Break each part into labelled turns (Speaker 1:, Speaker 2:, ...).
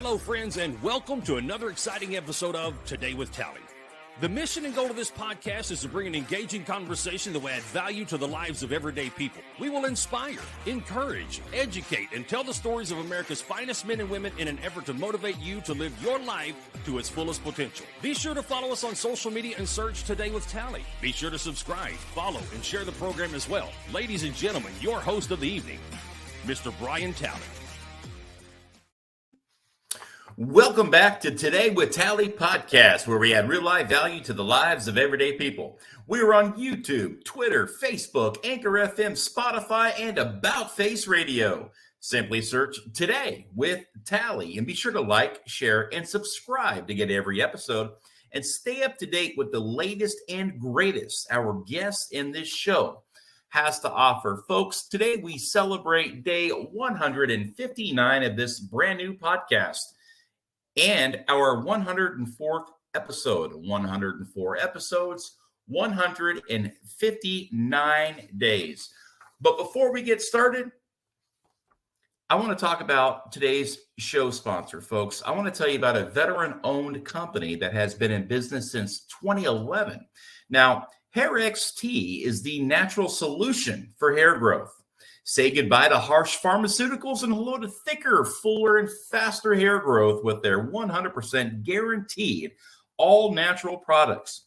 Speaker 1: Hello, friends, and welcome to another exciting episode of Today with Tally. The mission and goal of this podcast is to bring an engaging conversation that will add value to the lives of everyday people. We will inspire, encourage, educate, and tell the stories of America's finest men and women in an effort to motivate you to live your life to its fullest potential. Be sure to follow us on social media and search Today with Tally. Be sure to subscribe, follow, and share the program as well. Ladies and gentlemen, your host of the evening, Mr. Brian Tally.
Speaker 2: Welcome back to Today with Tally podcast, where we add real life value to the lives of everyday people. We are on YouTube, Twitter, Facebook, Anchor FM, Spotify, and About Face Radio. Simply search Today with Tally and be sure to like, share, and subscribe to get every episode and stay up to date with the latest and greatest our guests in this show has to offer. Folks, today we celebrate day 159 of this brand new podcast. And our 104th episode, 104 episodes, 159 days. But before we get started, I want to talk about today's show sponsor, folks. I want to tell you about a veteran-owned company that has been in business since 2011. Now, Hair XT is the natural solution for hair growth. Say goodbye to harsh pharmaceuticals and hello to thicker, fuller, and faster hair growth with their 100% guaranteed all-natural products.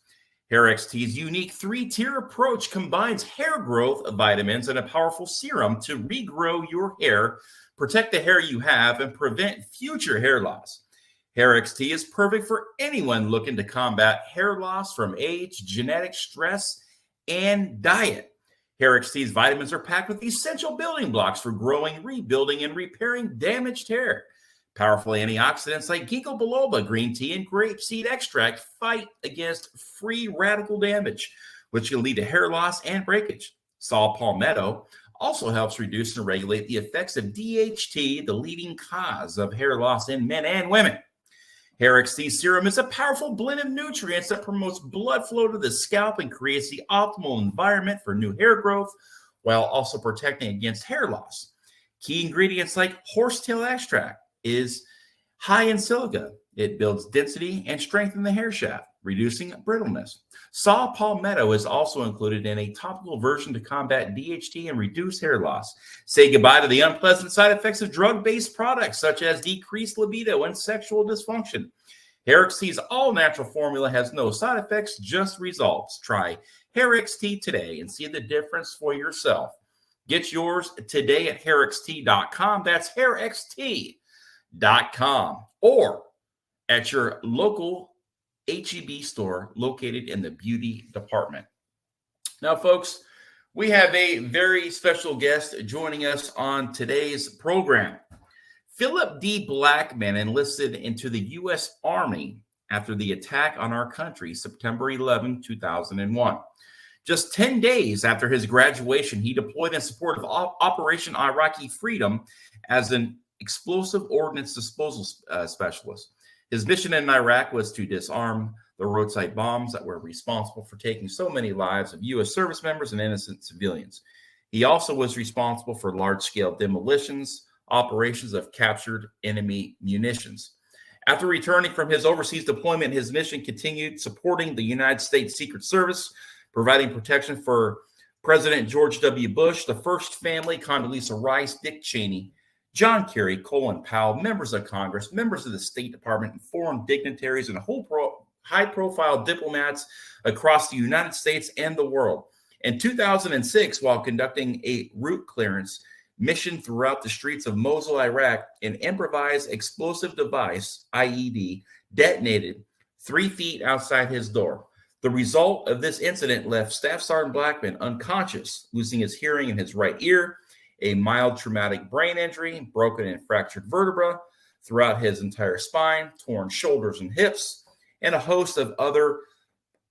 Speaker 2: Hair XT's unique three-tier approach combines hair growth vitamins and a powerful serum to regrow your hair, protect the hair you have, and prevent future hair loss. Hair XT is perfect for anyone looking to combat hair loss from age, genetic stress, and diet. Hair XT's vitamins are packed with essential building blocks for growing, rebuilding, and repairing damaged hair. Powerful antioxidants like ginkgo biloba, green tea, and grapeseed extract fight against free radical damage, which can lead to hair loss and breakage. Saw palmetto also helps reduce and regulate the effects of DHT, the leading cause of hair loss in men and women. Hair XT serum is a powerful blend of nutrients that promotes blood flow to the scalp and creates the optimal environment for new hair growth while also protecting against hair loss. Key ingredients like horsetail extract is high in silica. It builds density and strengthens the hair shaft, reducing brittleness. Saw palmetto is also included in a topical version to combat DHT and reduce hair loss. Say goodbye to the unpleasant side effects of drug-based products such as decreased libido and sexual dysfunction. Hair XT's all-natural formula has no side effects, just results. Try Hair XT today and see the difference for yourself. Get yours today at hairxt.com. That's hairxt.com. Or at your local HEB store located in the beauty department. Now, folks, we have a very special guest joining us on today's program. Phillip D. Blackmon enlisted into the U.S. Army after the attack on our country, September 11, 2001. Just 10 days after his graduation, he deployed in support of Operation Iraqi Freedom as an Explosive Ordnance Disposal Specialist. His mission in Iraq was to disarm the roadside bombs that were responsible for taking so many lives of U.S. service members and innocent civilians. He also was responsible for large-scale demolitions, operations of captured enemy munitions. After returning from his overseas deployment, his mission continued supporting the United States Secret Service, providing protection for President George W. Bush, the first family, Condoleezza Rice, Dick Cheyney, John Kerry, Colin Powell, members of Congress, members of the State Department, and foreign dignitaries, and high-profile diplomats across the United States and the world. In 2006, while conducting a route clearance mission throughout the streets of Mosul, Iraq, an improvised explosive device, IED, detonated 3 feet outside his door. The result of this incident left Staff Sergeant Blackmon unconscious, losing his hearing in his right ear, a mild traumatic brain injury, broken and fractured vertebra throughout his entire spine, torn shoulders and hips, and a host of other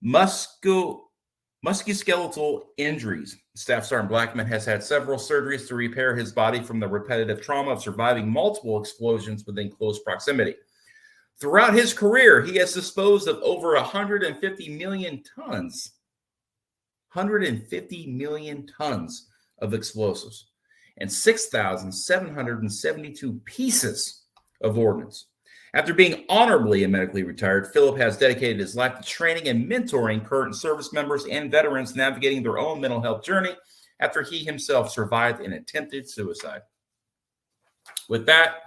Speaker 2: musculoskeletal injuries. Staff Sergeant Blackmon has had several surgeries to repair his body from the repetitive trauma of surviving multiple explosions within close proximity. Throughout his career, he has disposed of over 150 million tons, 150 million tons of explosives and 6,772 pieces of ordnance. After being honorably and medically retired, Phillip has dedicated his life to training and mentoring current service members and veterans navigating their own mental health journey after he himself survived an attempted suicide. With that,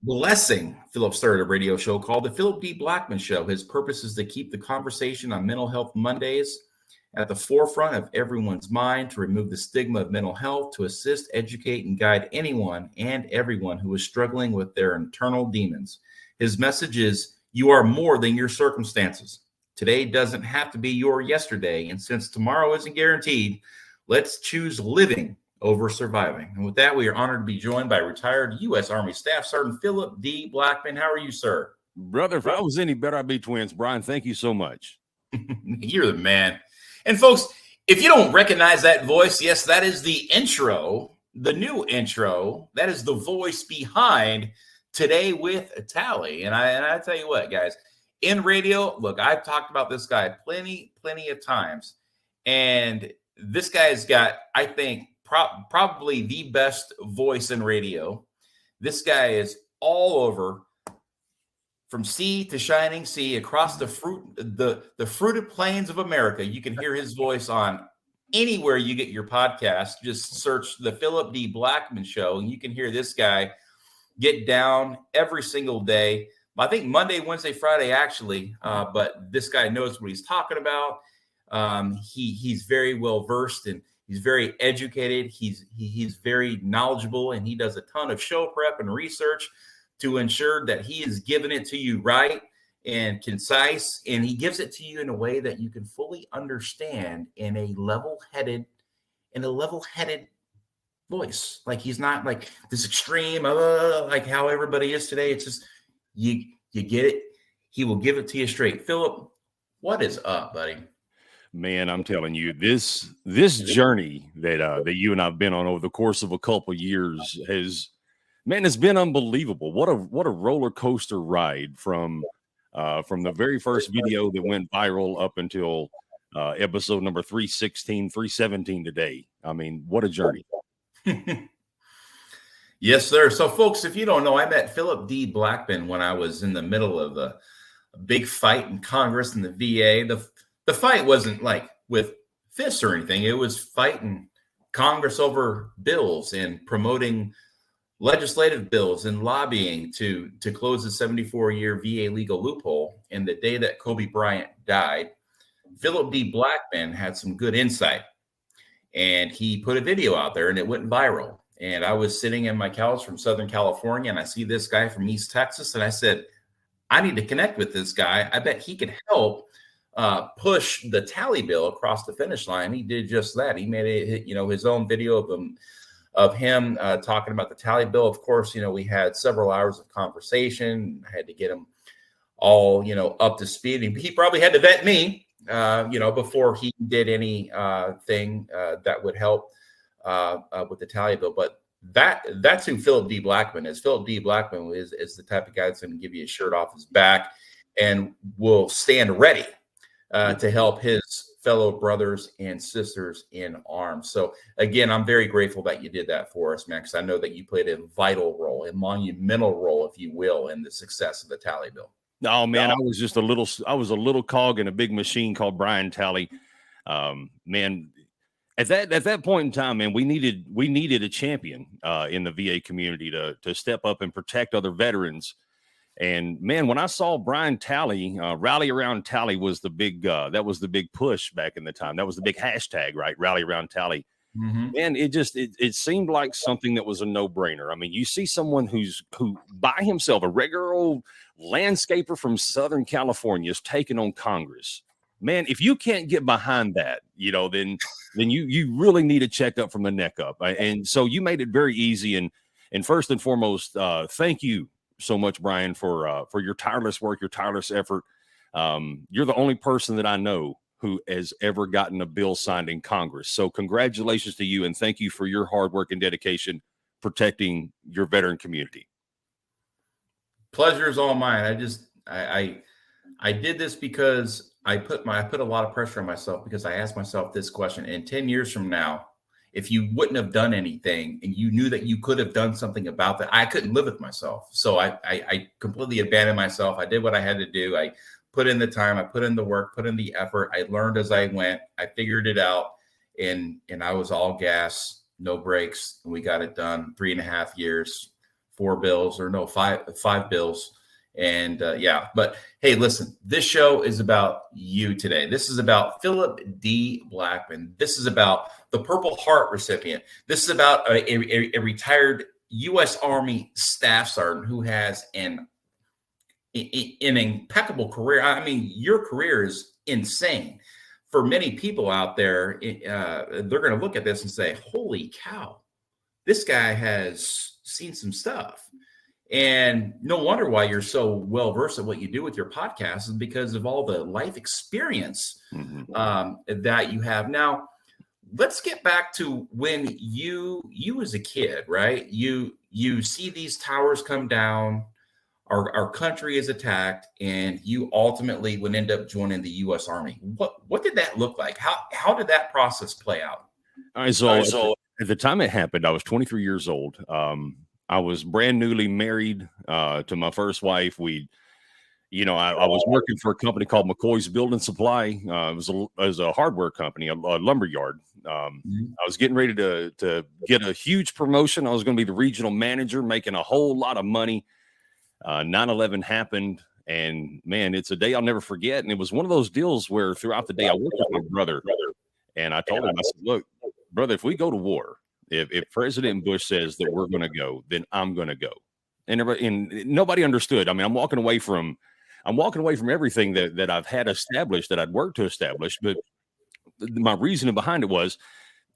Speaker 2: blessing, Phillip started a radio show called The Phillip D. Blackmon Show. His purpose is to keep the conversation on Mental Health Mondays at the forefront of everyone's mind, to remove the stigma of mental health, to assist, educate, and guide anyone and everyone who is struggling with their internal demons. His message is, you are more than your circumstances. Today doesn't have to be your yesterday, and since tomorrow isn't guaranteed, let's choose living over surviving. And with that, we are honored to be joined by retired U.S. Army Staff Sergeant Phillip D. Blackmon. How are you, sir?
Speaker 1: Brother, if I was any better, I'd be twins. Brian, thank you so much.
Speaker 2: You're the man. And folks, if you don't recognize that voice, yes, that is the intro, the new intro. That is the voice behind Today with Tally. And I tell you what, guys, in radio, look, I've talked about this guy plenty of times. And this guy's got, I think, probably the best voice in radio. This guy is all over, from sea to shining sea, across the fruited plains of America. You can hear his voice on anywhere you get your podcast. Just search the Phillip D. Blackmon Show, and you can hear this guy get down every single day. I think Monday, Wednesday, Friday, actually. But this guy knows what he's talking about. He's very well versed, and he's very educated. He's very knowledgeable, and he does a ton of show prep and research to ensure that he is giving it to you right and concise, and he gives it to you in a way that you can fully understand in a level-headed voice. Like, he's not like this extreme, like how everybody is today. It's just you get it. He will give it to you straight. Phillip, what is up, buddy?
Speaker 1: Man, I'm telling you, this journey that you and I've been on over the course of a couple of years it's been unbelievable. What a roller coaster ride from the very first video that went viral up until episode number 316, 317 today. I mean, what a journey.
Speaker 2: Yes, sir. So, folks, if you don't know, I met Phillip D. Blackmon when I was in the middle of a big fight in Congress and the VA. The fight wasn't like with fists or anything. It was fighting Congress over bills and promoting legislative bills and lobbying to close the 74-year VA legal loophole. And the day that Kobe Bryant died, Phillip D. Blackmon had some good insight, and he put a video out there, and it went viral. And I was sitting in my couch from Southern California, and I see this guy from East Texas, and I said, I need to connect with this guy. I bet he could help push the tally bill across the finish line. He did just that. He made his own video of him talking about the tally bill. Of course, we had several hours of conversation. I had to get him all, up to speed. And he probably had to vet me, before he did any thing that would help with the tally bill. But that's who Phillip D. Blackmon is. Phillip D. Blackmon is the type of guy that's going to give you a shirt off his back and will stand ready to help his fellow brothers and sisters in arms. So again, I'm very grateful that you did that for us, man, because I know that you played a vital role, a monumental role, if you will, in the success of the tally bill.
Speaker 1: Oh man, I was a little cog in a big machine called Brian Tally. Man, at that point in time, man, we needed a champion in the VA community to step up and protect other veterans. And man, when I saw Brian Tally, rally around Tally was the big push back in the time. That was the big hashtag, right? Rally around Tally. Mm-hmm. And it seemed like something that was a no-brainer. I mean, you see someone who by himself, a regular old landscaper from Southern California, is taking on Congress. Man, if you can't get behind that, then you really need to check up from the neck up. And so you made it very easy. And first and foremost, thank you so much, Brian, for your tireless work, your tireless effort. You're the only person that I know who has ever gotten a bill signed in Congress. So congratulations to you, and thank you for your hard work and dedication protecting your veteran community.
Speaker 2: Pleasure is all mine. I did this because I put a lot of pressure on myself, because I asked myself this question: in 10 years from now, if you wouldn't have done anything and you knew that you could have done something about that, I couldn't live with myself. So I completely abandoned myself. I did what I had to do. I put in the time, I put in the work, put in the effort. I learned as I went. I figured it out, and I was all gas, no brakes, and we got it done. 3.5 years, 5 bills. And but hey, listen, this show is about you today. This is about Phillip D. Blackmon. This is about the Purple Heart recipient. This is about a retired U.S. Army Staff Sergeant who has an impeccable career. I mean, your career is insane. For many people out there, they're going to look at this and say, holy cow, this guy has seen some stuff. And no wonder why you're so well versed at what you do with your podcast, is because of all the life experience that you have. Now, let's get back to when you as a kid, right? You see these towers come down, our country is attacked, and you ultimately would end up joining the U.S. Army. What did that look like? How did that process play out?
Speaker 1: All right, so at the time it happened, I was 23 years old. I was brand newly married to my first wife. I was working for a company called McCoy's Building Supply. It was a hardware company, a lumber yard. I was getting ready to get a huge promotion. I was going to be the regional manager, making a whole lot of money. 9/11 happened, and man, it's a day I'll never forget. And it was one of those deals where throughout the day I worked with my brother, and I told him, I said, look, brother, if we go to war, if President Bush says that we're going to go, then I'm going to go. And nobody understood. I mean, I'm walking away from everything that I've had established, that I'd worked to establish. But my reasoning behind it was,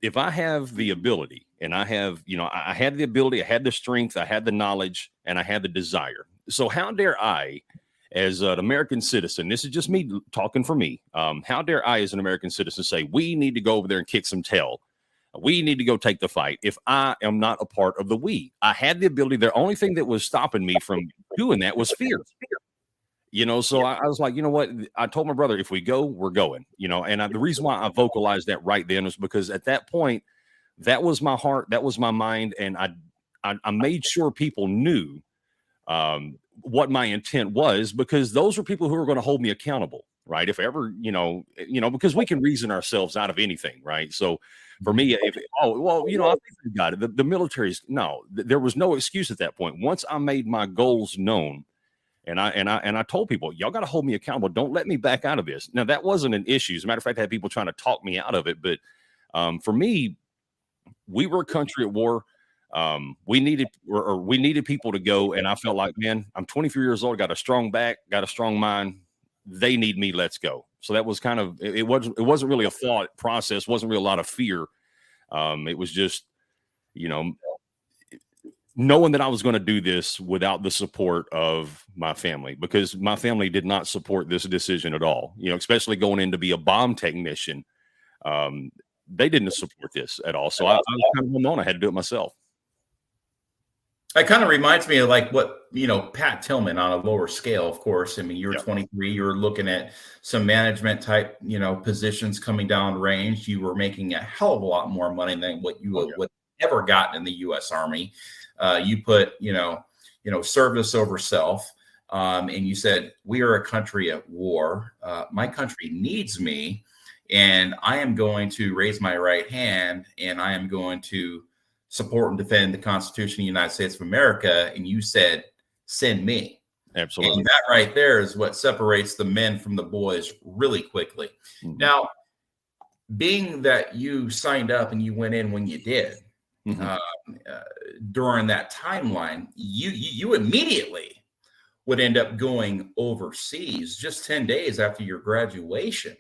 Speaker 1: if I have the ability, and I have, I had the ability, I had the strength, I had the knowledge, and I had the desire. So how dare I, as an American citizen, this is just me talking for me, how dare I, as an American citizen, say we need to go over there and kick some tail? We need to go take the fight if I am not a part of the we. I had the ability. The only thing that was stopping me from doing that was fear. So I was like, you know what? I told my brother, if we go, we're going. And the reason why I vocalized that right then was because at that point, that was my heart, that was my mind, and I made sure people knew what my intent was, because those were people who were going to hold me accountable, right? If ever, because we can reason ourselves out of anything, right? So for me, I think we got it. The military's there was no excuse at that point. Once I made my goals known, and I told people, y'all got to hold me accountable. Don't let me back out of this. Now, that wasn't an issue. As a matter of fact, I had people trying to talk me out of it. But for me, we were a country at war. We needed people to go. And I felt like, man, I'm 23 years old, got a strong back, got a strong mind. They need me. Let's go. So that was kind of, it wasn't really a thought process. Wasn't really a lot of fear. It was just, knowing that I was going to do this without the support of my family, because my family did not support this decision at all, especially going in to be a bomb technician. They didn't support this at all. So I was kind of alone. I had to do it myself.
Speaker 2: It kind of reminds me of like what, Pat Tillman on a lower scale, of course. I mean, you're 23, you were looking at some management type, positions coming down range. You were making a hell of a lot more money than what you would ever gotten in the U.S. Army. You put, service over self. And you said, we are a country at war. My country needs me, and I am going to raise my right hand, and I am going to support and defend the Constitution of the United States of America. And you said, send me.
Speaker 1: Absolutely.
Speaker 2: And that right there is what separates the men from the boys really quickly. Mm-hmm. Now, being that you signed up and you went in when you did, during that timeline, you immediately would end up going overseas just 10 days after your graduation.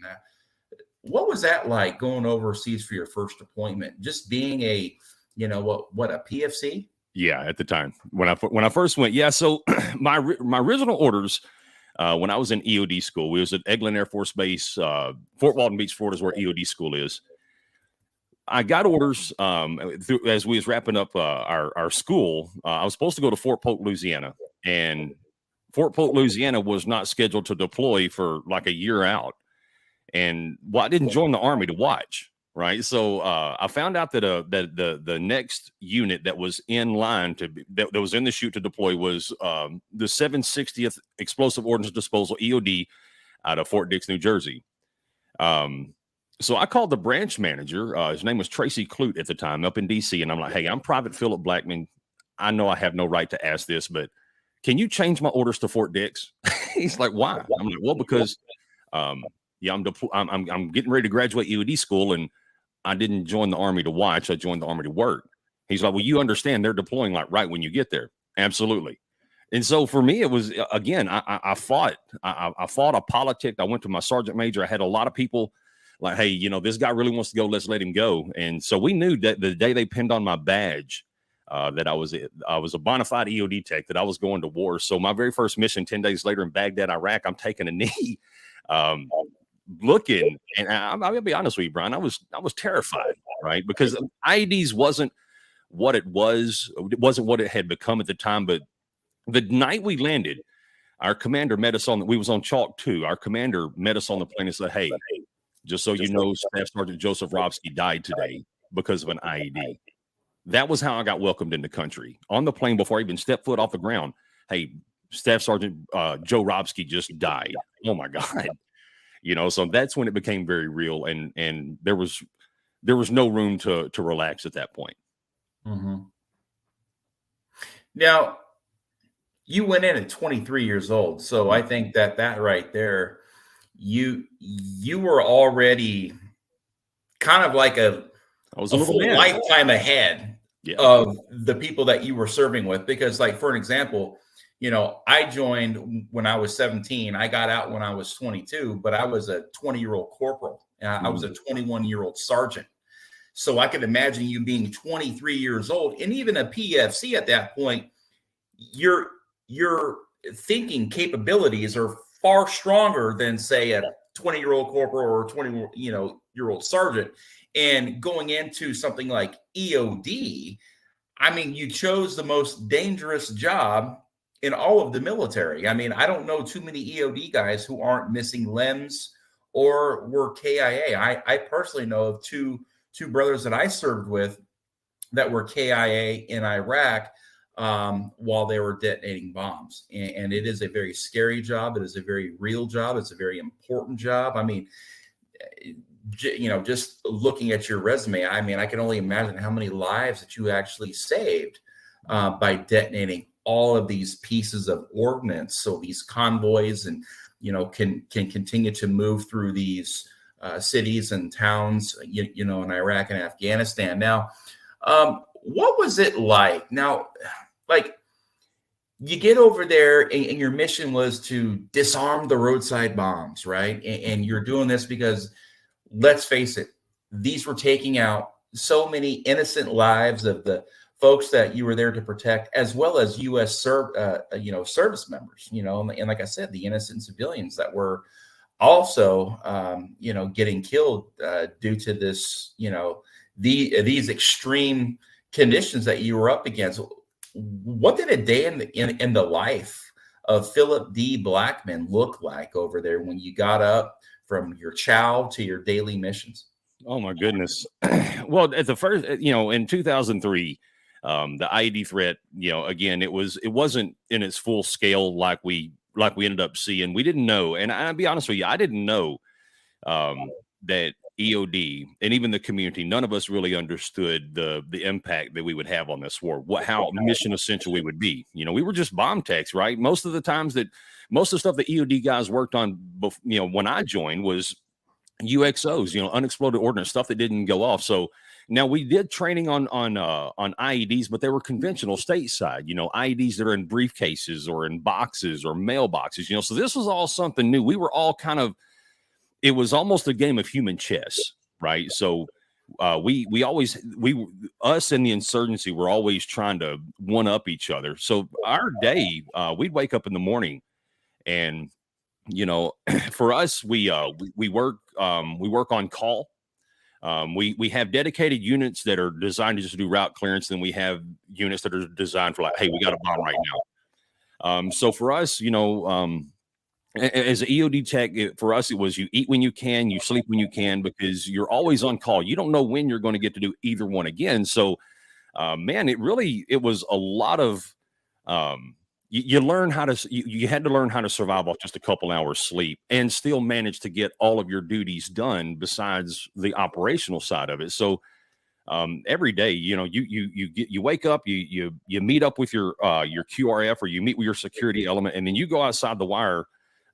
Speaker 2: What was that like, going overseas for your first deployment? Just being a, a PFC?
Speaker 1: Yeah, at the time when I first went. Yeah. So my original orders, when I was in EOD school, we was at Eglin Air Force Base, Fort Walton Beach, Florida is where EOD school is. I got orders as we was wrapping up our school. I was supposed to go to Fort Polk, Louisiana, and Fort Polk, Louisiana was not scheduled to deploy for like a year out. And I didn't join the Army to watch. Right. So I found out that that the next unit that was in line that was in the chute to deploy was the 760th Explosive Ordnance Disposal EOD out of Fort Dix, New Jersey. So I called the branch manager. His name was Tracy Clute at the time, up in DC, and I'm like, "Hey, I'm Private Phillip Blackmon. I know I have no right to ask this, but can you change my orders to Fort Dix?" He's like, "Why?" I'm like, "Well, because yeah, I'm getting ready to graduate EOD school, and I didn't join the Army to watch. I joined the Army to work." He's like, "Well, you understand they're deploying like right when you get there." Absolutely. And so for me, it was again, I fought a politic. I went to my sergeant major. I had a lot of people like, "Hey, this guy really wants to go. Let's let him go." And so we knew that the day they pinned on my badge that I was a bona fide EOD tech, that I was going to war. So my very first mission, 10 days later in Baghdad, Iraq, I'm taking a knee. Looking, and I'm gonna be honest with you, Brian, I was terrified, right? Because IEDs wasn't what it was. It wasn't what it had become at the time. But the night we landed, our commander met us we was on Chalk 2. Our commander met us on the plane and said, "Hey, just so you know, Staff Sergeant Joseph Robsky died today because of an IED." That was how I got welcomed in the country. On the plane, before I even stepped foot off the ground, "Hey, Staff Sergeant Joe Robsky just died." Oh my God. So that's when it became very real, and there was no room to relax at that point.
Speaker 2: Mm-hmm. Now, you went in at 23 years old, so I think that right there, you were already kind of like a full lifetime ahead of the people that you were serving with. Because, like, for an example, I joined when I was 17. I got out when I was 22, but I was a 20-year-old corporal. I was a 21-year-old sergeant. So I could imagine you being 23 years old, and even a PFC at that point, your thinking capabilities are far stronger than, say, a 20-year-old corporal or a 20-year-old sergeant. And going into something like EOD, I mean, you chose the most dangerous job in all of the military. I mean, I don't know too many EOD guys who aren't missing limbs or were KIA. I personally know of two brothers that I served with that were KIA in Iraq while they were detonating bombs. And it is a very scary job. It is a very real job. It's a very important job. I mean, just looking at your resume, I mean, I can only imagine how many lives that you actually saved by detonating all of these pieces of ordnance. So these convoys and, can continue to move through these cities and towns, in Iraq and Afghanistan. Now, what was it like? Now, like, you get over there and your mission was to disarm the roadside bombs, right? And you're doing this because, let's face it, these were taking out so many innocent lives of the folks that you were there to protect, as well as U.S. service members, and like I said, the innocent civilians that were also, getting killed due to this, these extreme conditions that you were up against. What did a day in the life of Phillip D. Blackmon look like over there when you got up from your chow to your daily missions?
Speaker 1: Oh my goodness. Well, at the first, in 2003, the IED threat, again, it wasn't in its full scale like we ended up seeing. We didn't know, and I'll be honest with you, I didn't know that EOD and even the community, none of us really understood the impact that we would have on this war, how mission essential we would be. We were just bomb techs, right? Most of the stuff that EOD guys worked on, when I joined, was UXOs, unexploded ordnance, stuff that didn't go off. So now we did training on IEDs, but they were conventional stateside, IEDs that are in briefcases or in boxes or mailboxes, so this was all something new. We were all it was almost a game of human chess, right? So us and the insurgency were always trying to one up each other. So our day, we'd wake up in the morning and, for us, we work on call. We have dedicated units that are designed to just do route clearance. Then we have units that are designed for, like, hey, we got a bomb right now. So for us, as an EOD tech, for us, it was you eat when you can, you sleep when you can, because you're always on call. You don't know when you're going to get to do either one again. So, man, it was a lot of, you learn how to, you had to learn how to survive off just a couple hours sleep and still manage to get all of your duties done besides the operational side of it. So, every day, you wake up, you meet up with your QRF, or you meet with your security element, and then you go outside the wire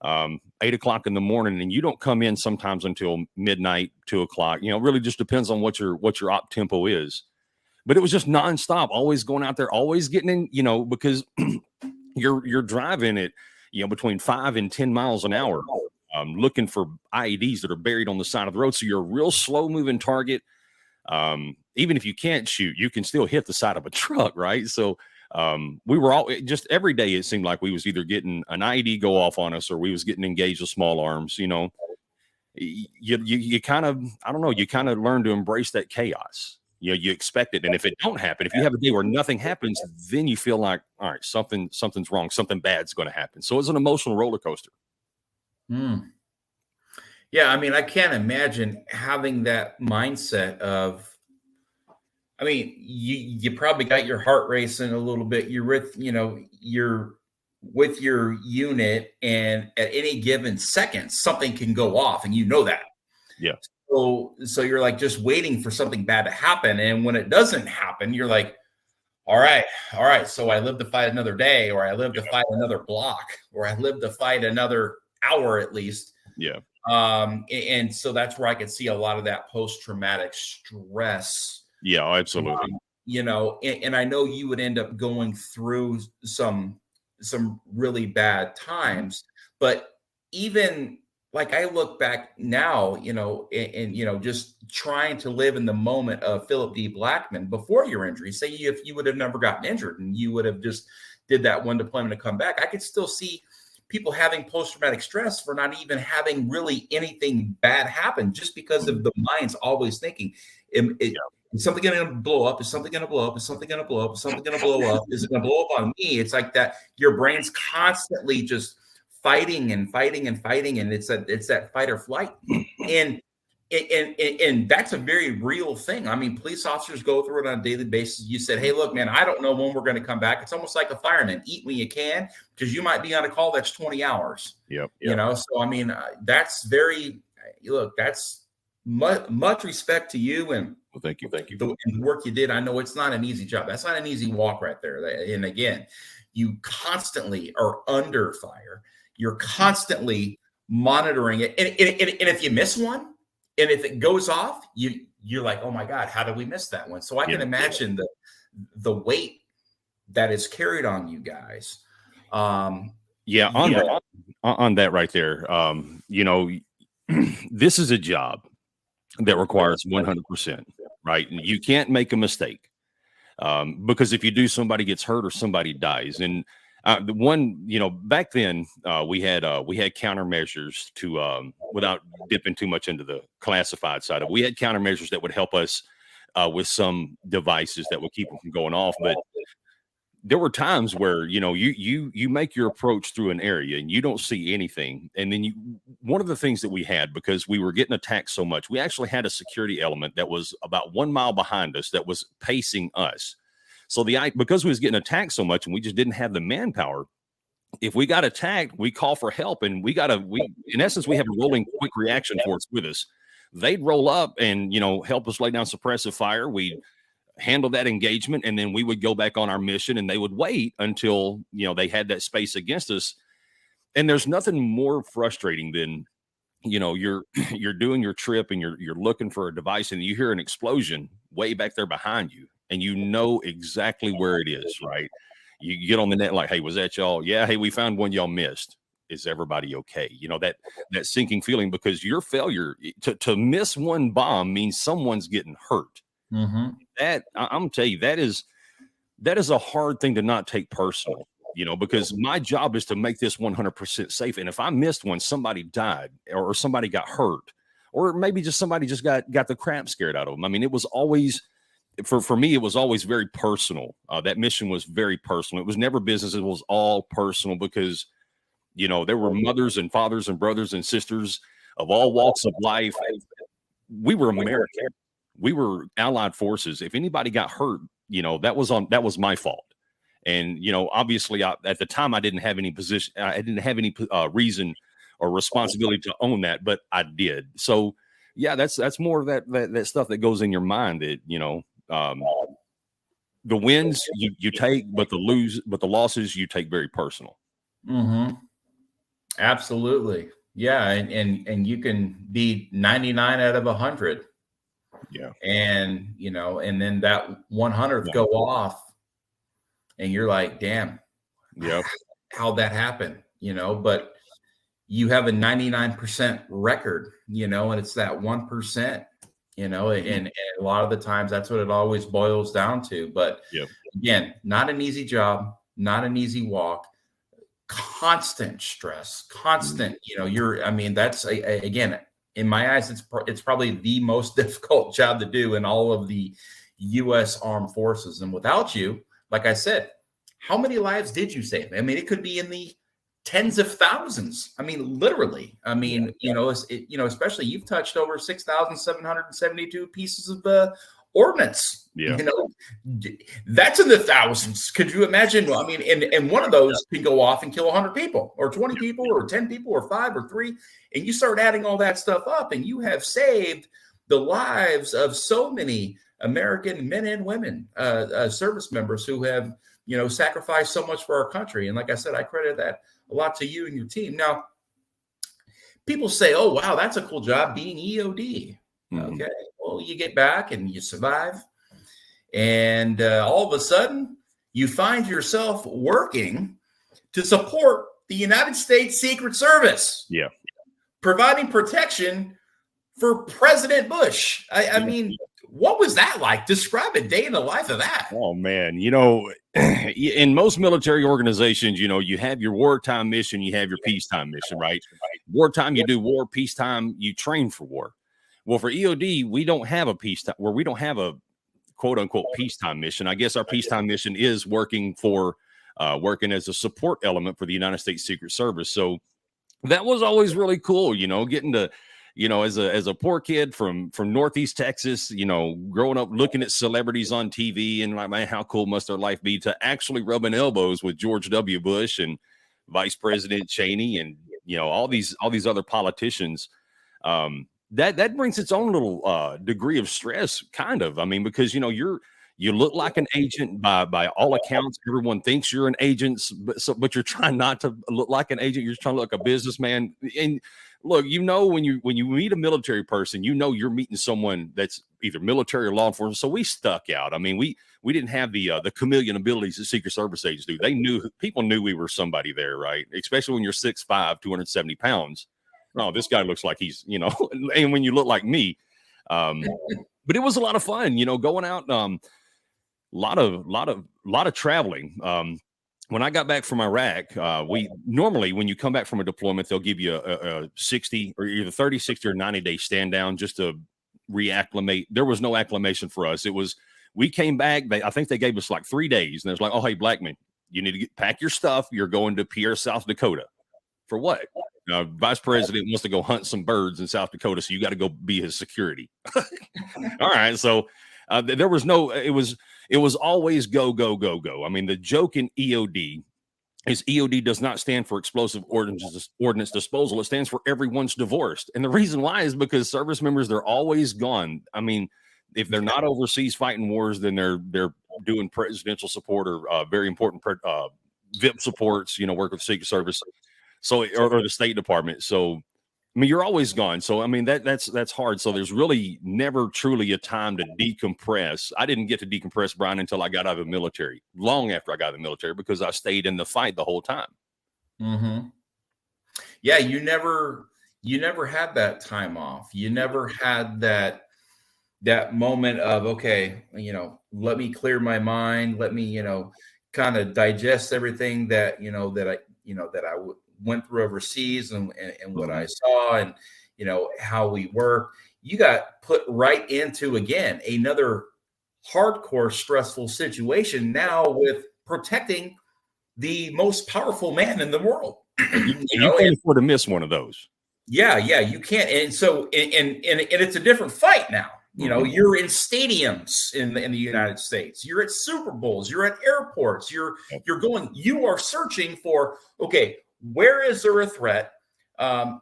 Speaker 1: 8 o'clock in the morning, and you don't come in sometimes until midnight, 2 o'clock. Really just depends on what your op tempo is. But it was just nonstop, always going out there, always getting in, because you're driving it, between 5 and 10 miles an hour, looking for IEDs that are buried on the side of the road. So you're a real slow moving target. Even if you can't shoot, you can still hit the side of a truck, right? So we were all just every day. It seemed like we was either getting an IED go off on us, or we was getting engaged with small arms. You kind of, I don't know, you kind of learn to embrace that chaos. You expect it, and if it don't happen, if you have a day where nothing happens, then you feel like, all right, something's wrong, something bad's going to happen. So it's an emotional roller coaster.
Speaker 2: Yeah, I mean, I can't imagine having that mindset of, I mean, you probably got your heart racing a little bit. You're with your unit, and at any given second, something can go off, and that.
Speaker 1: Yeah.
Speaker 2: So you're like just waiting for something bad to happen. And when it doesn't happen, you're like, all right. So I live to fight another day, or I live to fight another block, or I live to fight another hour at least.
Speaker 1: Yeah.
Speaker 2: And so that's where I could see a lot of that post-traumatic stress.
Speaker 1: Yeah, absolutely.
Speaker 2: And I know you would end up going through some really bad times, but even like I look back now, and just trying to live in the moment of Phillip D. Blackmon before your injury. Say if you would have never gotten injured and you would have just did that one deployment to come back, I could still see people having post-traumatic stress for not even having really anything bad happen, just because of the mind's always thinking, is something going to blow up? Is something going to blow up? Is something going to blow up? Is something going to blow up? Is it going to blow up on me? It's like that. Your brain's constantly just fighting and fighting and fighting, and it's that fight or flight, and that's a very real thing. I mean, police officers go through it on a daily basis. You said, hey, look, man, I don't know when we're going to come back. It's almost like a fireman. Eat when you can, because you might be on a call that's 20 hours.
Speaker 1: Yep.
Speaker 2: So I mean, that's much respect to you, and
Speaker 1: well, thank you.
Speaker 2: The work you did. I know it's not an easy job. That's not an easy walk right there. And again, you constantly are under fire. You're constantly monitoring it. And if you miss one, and if it goes off, you're like, oh my God, how did we miss that one? So I can imagine the weight that is carried on you guys.
Speaker 1: On that right there, this is a job that requires 100%, right? And you can't make a mistake, because if you do, somebody gets hurt or somebody dies. And the one, back then we had countermeasures to, without dipping too much into the classified side of it, we had countermeasures that would help us with some devices that would keep them from going off. But there were times where, you make your approach through an area and you don't see anything. And then one of the things that we had, because we were getting attacked so much, we actually had a security element that was about 1 mile behind us that was pacing us. So because we was getting attacked so much and we just didn't have the manpower, if we got attacked, we call for help, and in essence, we have a rolling quick reaction force with us. They'd roll up and, help us lay down suppressive fire. We'd handle that engagement, and then we would go back on our mission, and they would wait until, they had that space against us. And there's nothing more frustrating than, you're doing your trip and you're looking for a device, and you hear an explosion way back there behind you. And you know exactly where it is, right? You get on the net like, hey, was that y'all? Yeah, hey, we found one y'all missed. Is everybody okay? That sinking feeling, because your failure to miss one bomb means someone's getting hurt.
Speaker 2: Mm-hmm.
Speaker 1: That I'm gonna tell you, that is a hard thing to not take personal, because my job is to make this 100% safe. And if I missed one, somebody died or somebody got hurt, or maybe just somebody just got the crap scared out of them. I mean, it was always, for me, it was always very personal. That mission was very personal. It was never business. It was all personal, because There were mothers and fathers and brothers and sisters of all walks of life. We were American. We were allied forces. If anybody got hurt, that was my fault. And, obviously at the time I didn't have any position. I didn't have any reason or responsibility to own that, but I did. So yeah, that's more of that stuff that goes in your mind that, the wins you take, but the losses you take very personal.
Speaker 2: Mm-hmm. Absolutely. Yeah. And you can be 99 out of 100.
Speaker 1: Yeah.
Speaker 2: And, and then that 100th go off and you're like, damn,
Speaker 1: yeah,
Speaker 2: how'd that happen? But you have a 99% record, and it's that 1%, and a lot of the times that's what it always boils down to. But again, not an easy job, not an easy walk, constant stress, constant, that's again, in my eyes, it's probably the most difficult job to do in all of the U.S. Armed Forces. And without you, like I said, how many lives did you save? I mean, it could be in the tens of thousands. I mean, literally. I mean, especially you've touched over 6,772 pieces of ordnance.
Speaker 1: Yeah.
Speaker 2: That's in the thousands. Could you imagine? I mean, and one of those can go off and kill 100 people or 20 people or 10 people or 5 or 3. And you start adding all that stuff up and you have saved the lives of so many American men and women, service members who have, sacrificed so much for our country. And like I said, I credit that a lot to you and your team. Now, people say, oh, wow, that's a cool job being EOD. Mm-hmm. Okay. Well, you get back and you survive. And all of a sudden, you find yourself working to support the United States Secret Service.
Speaker 1: Yeah.
Speaker 2: Providing protection for President Bush. I mean, what was that like? Describe a day in the life of that.
Speaker 1: Oh, man. In most military organizations, you have your wartime mission, you have your peacetime mission, right? Wartime, you do war. Peacetime, you train for war. Well, for EOD, we don't have a peacetime, where we don't have a quote unquote peacetime mission. I guess our peacetime mission is working as a support element for the United States Secret Service. So that was always really cool, getting to, as a poor kid from Northeast Texas, growing up looking at celebrities on TV and like, man, how cool must their life be, to actually rubbing elbows with George W. Bush and Vice President Cheyney and, all these other politicians. That brings its own little degree of stress, kind of. I mean, because, you look like an agent by all accounts. Everyone thinks you're an agent, but you're trying not to look like an agent. You're trying to look like a businessman. And look, when you meet a military person, you're meeting someone that's either military or law enforcement. So we stuck out. I mean, we didn't have the chameleon abilities that Secret Service agents do. People knew we were somebody there, right? Especially when you're 6'5", 270 pounds. Oh, this guy looks like he's, and when you look like me, but it was a lot of fun, going out. Lot of traveling. When I got back from Iraq, we normally, when you come back from a deployment, they'll give you a 60 or either 30, 60 or 90-day stand down just to reacclimate. There was no acclimation for us. We came back. I think they gave us like 3 days, and it was like, oh, hey, Blackmon, you need to pack your stuff. You're going to Pierre, South Dakota. For what? Vice President wants to go hunt some birds in South Dakota, so you got to go be his security. All right, so there was no. It was always go, go, go, go. I mean, the joke in EOD is EOD does not stand for Explosive Ordnance Disposal. It stands for everyone's divorced. And the reason why is because service members, they're always gone. I mean, if they're not overseas fighting wars, then they're doing presidential support or very important VIP supports, work with the Secret Service. So, or the State Department. So, I mean, you're always gone. So, I mean, that's hard. So there's really never truly a time to decompress. I didn't get to decompress, Brian, until I got out of the military, long after I got out of the military, because I stayed in the fight the whole time.
Speaker 2: Mm-hmm. Yeah. You never had that time off. You never had that moment of, okay, let me clear my mind. Let me, kind of digest everything that I went through overseas and what I saw and, how we work. You got put right into, again, another hardcore stressful situation now with protecting the most powerful man in the world.
Speaker 1: You can't afford to miss one of those.
Speaker 2: Yeah, you can't. And so, and it's a different fight now. You're in stadiums in the United States. You're at Super Bowls. You're at airports. You are searching for, okay, where is there a threat? And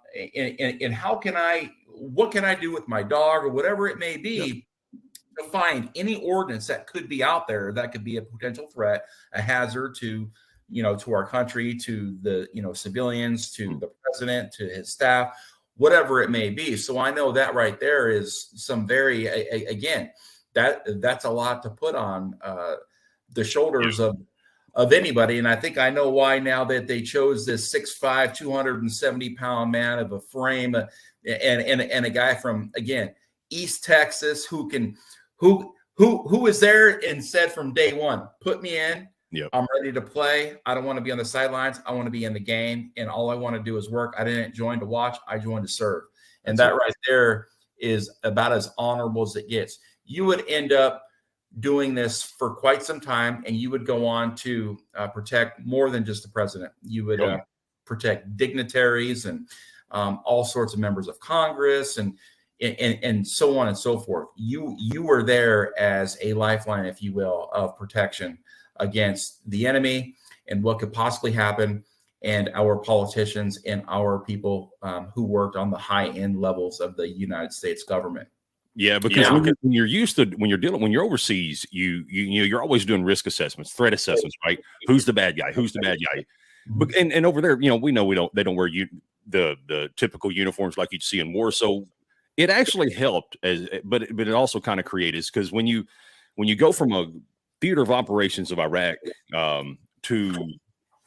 Speaker 2: what can I do with my dog or whatever it may be to find any ordinance that could be out there that could be a potential threat, a hazard to our country, to the, civilians, to the president, to his staff, whatever it may be. So I know that right there is some very, again, that's a lot to put on the shoulders of anybody. And I think I know why now that they chose this 6'5", 270-pound man of a frame and a guy from, again, East Texas who was there and said from day one, put me in.
Speaker 1: Yep.
Speaker 2: I'm ready to play. I don't want to be on the sidelines. I want to be in the game. And all I want to do is work. I didn't join to watch. I joined to serve. And that right there is about as honorable as it gets. You would end up doing this for quite some time, and you would go on to protect more than just the president. You would protect dignitaries and all sorts of members of Congress and so on and so forth. You were there as a lifeline, if you will, of protection against the enemy and what could possibly happen, and our politicians and our people who worked on the high end levels of the United States government.
Speaker 1: Yeah, because when you're overseas, you're always doing risk assessments, threat assessments, right? Who's the bad guy? Who's the bad guy? But and over there, they don't wear the typical uniforms like you'd see in war. So it actually helped, but it also kind of created, because when you go from a theater of operations of Iraq to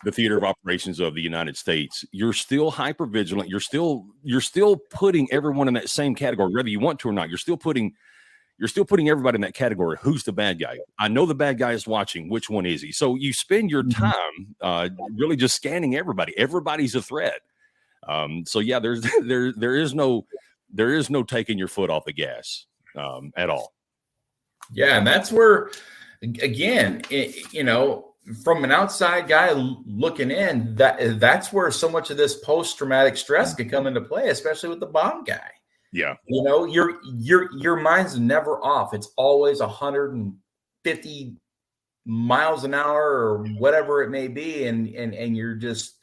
Speaker 1: the theater of operations of the United States, you're still hyper vigilant. You're still putting everyone in that same category, whether you want to or not. You're still putting everybody in that category. Who's the bad guy? I know the bad guy is watching. Which one is he? So you spend your time really just scanning everybody. Everybody's a threat. So yeah, there is no taking your foot off the gas at all.
Speaker 2: Yeah, and that's where, again, from an outside guy looking in, that's where so much of this post-traumatic stress can come into play, especially with the bomb guy.
Speaker 1: Yeah.
Speaker 2: Your mind's never off. It's always 150 miles an hour or whatever it may be. And you're just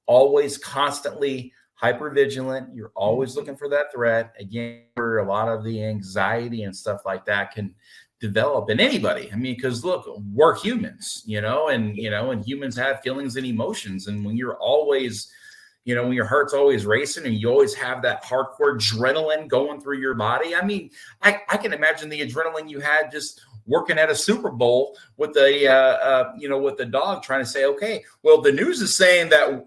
Speaker 2: always constantly hyper vigilant. You're always looking for that threat. Again, where a lot of the anxiety and stuff like that can develop in anybody. I mean, because look, we're humans, and humans have feelings and emotions. And when you're always, when your heart's always racing and you always have that hardcore adrenaline going through your body. I mean, I can imagine the adrenaline you had just working at a Super Bowl with with the dog trying to say, okay, well, the news is saying that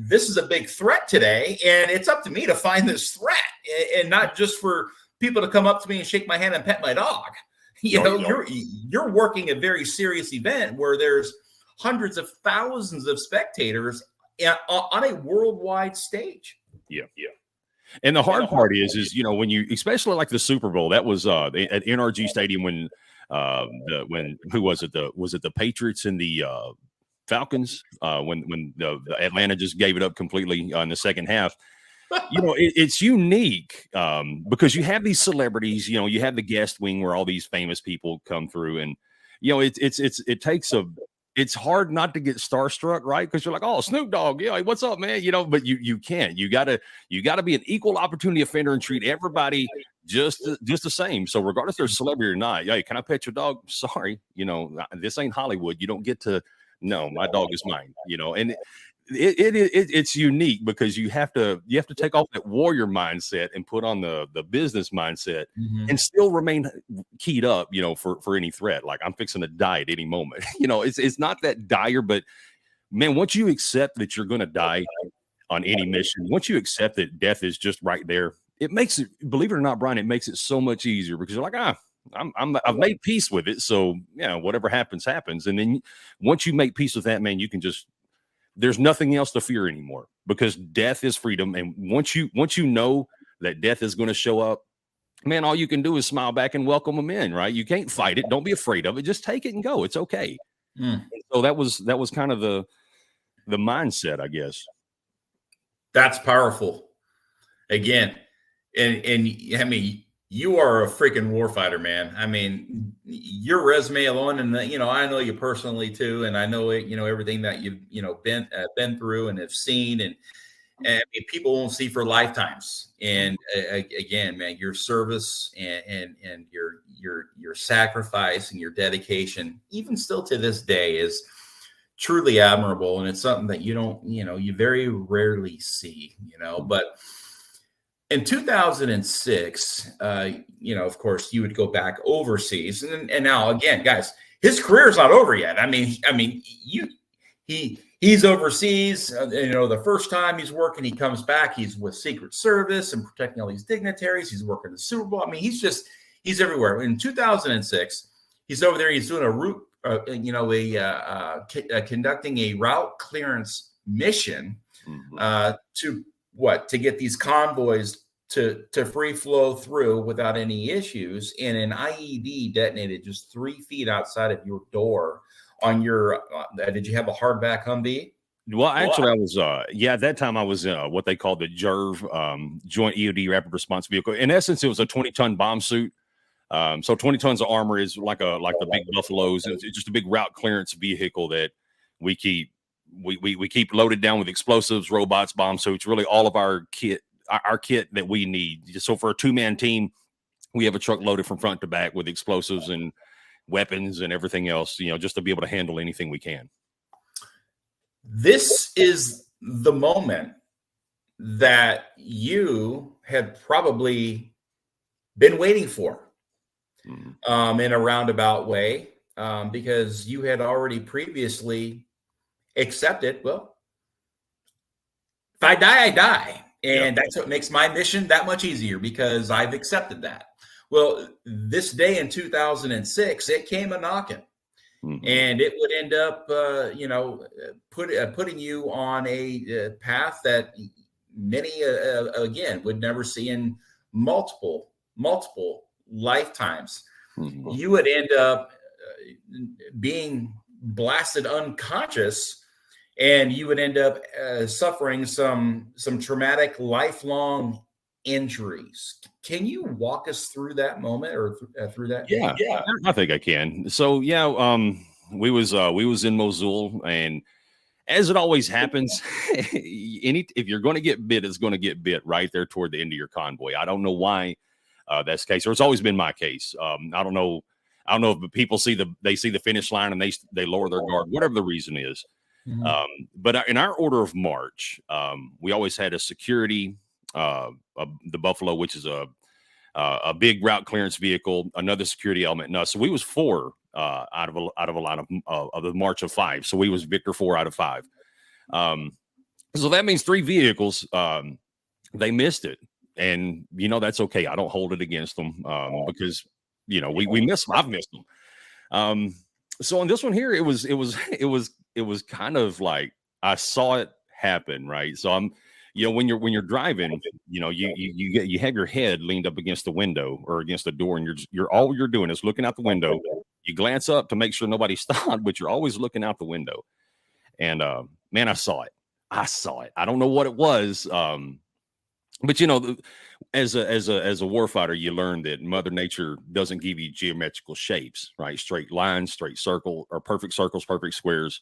Speaker 2: this is a big threat today, and it's up to me to find this threat, and not just for people to come up to me and shake my hand and pet my dog. You're working a very serious event where there's hundreds of thousands of spectators on a worldwide stage.
Speaker 1: Yeah. And the hard part is when you, especially like the Super Bowl, that was at NRG Stadium when who was it? Was it the Patriots and the Falcons? When the Atlanta just gave it up completely in the second half. It's unique because you have these celebrities. You have the guest wing where all these famous people come through, and it's hard not to get starstruck, right? Because you're like, oh, Snoop Dogg, yeah, what's up, man? But you can't. You gotta be an equal opportunity offender and treat everybody just the same. So regardless if they're a celebrity or not, hey, can I pet your dog? Sorry, this ain't Hollywood. You don't get to. No, my dog is mine. And it's unique because you have to take off that warrior mindset and put on the business mindset and still remain keyed up, for any threat. Like I'm fixing to die at any moment. It's not that dire, but man, once you accept that you're going to die on any mission, once you accept that death is just right there, it makes it, believe it or not, Brian, it makes it so much easier because you're like, I've made peace with it. So whatever happens. And then once you make peace with that, man, you can just, there's nothing else to fear anymore because death is freedom. And once you know that death is going to show up, man, all you can do is smile back and welcome them in, right? You can't fight it. Don't be afraid of it. Just take it and go. It's okay. So that was kind of the mindset, I guess.
Speaker 2: That's powerful. Again, and I mean, you are a freaking warfighter, man. I mean, your resume alone, and I know you personally too, and I know everything that you've been through and have seen, and I mean, people won't see for lifetimes. And again, man, your service and your sacrifice and your dedication, even still to this day, is truly admirable, and it's something that you very rarely see. But in 2006, of course, you would go back overseas, and now again, guys, his career's not over yet. He's overseas. The first time he's working, he comes back. He's with Secret Service and protecting all these dignitaries. He's working the Super Bowl. I mean, he's everywhere. In 2006, he's over there. He's doing conducting a route clearance mission to get these convoys to free flow through without any issues. And an IED detonated just 3 feet outside of your door on your, did you have a hardback Humvee?
Speaker 1: Well, actually, I was, at that time I was what they called the JERV, Joint EOD Rapid Response Vehicle. In essence, it was a 20-ton bomb suit. So 20 tons of armor is like the big Buffaloes. It's just a big route clearance vehicle that we keep loaded down with explosives, robots, bomb suits, really all of our kit that we need. So for a 2-man team, we have a truck loaded from front to back with explosives and weapons and everything else, just to be able to handle anything we can.
Speaker 2: This is the moment that you had probably been waiting for, in a roundabout way, because you had already previously accepted, well, if I die, I die. And that's what makes my mission that much easier, because I've accepted that. Well, this day in 2006, it came a knocking, and it would end up, putting you on a path that many, again, would never see in multiple lifetimes. You would end up being blasted unconscious, and you would end up suffering some traumatic lifelong injuries. Can you walk us through that moment or through that?
Speaker 1: Yeah, I think I can. So we was in Mosul, and as it always happens, if you're going to get bit, it's going to get bit right there toward the end of your convoy. I don't know why that's the case, or it's always been my case. I don't know if people see the finish line and they lower their guard, whatever the reason is. But in our order of march, we always had a security, the Buffalo, which is a big route clearance vehicle, another security element. No, so we was 4 out of a line of the march of 5. So we was Victor 4 out of 5. So that means 3 vehicles, they missed it, and that's okay. I don't hold it against them, because we miss them. I've missed them. So on this one here, it was kind of like I saw it happen, right? So I'm, when you're driving, you have your head leaned up against the window or against the door, and you're all you're doing is looking out the window. You glance up to make sure nobody stopped, but you're always looking out the window. And man, I saw it. I don't know what it was, but as a warfighter, you learn that Mother Nature doesn't give you geometrical shapes, right? Straight lines, straight circle, or perfect circles, perfect squares.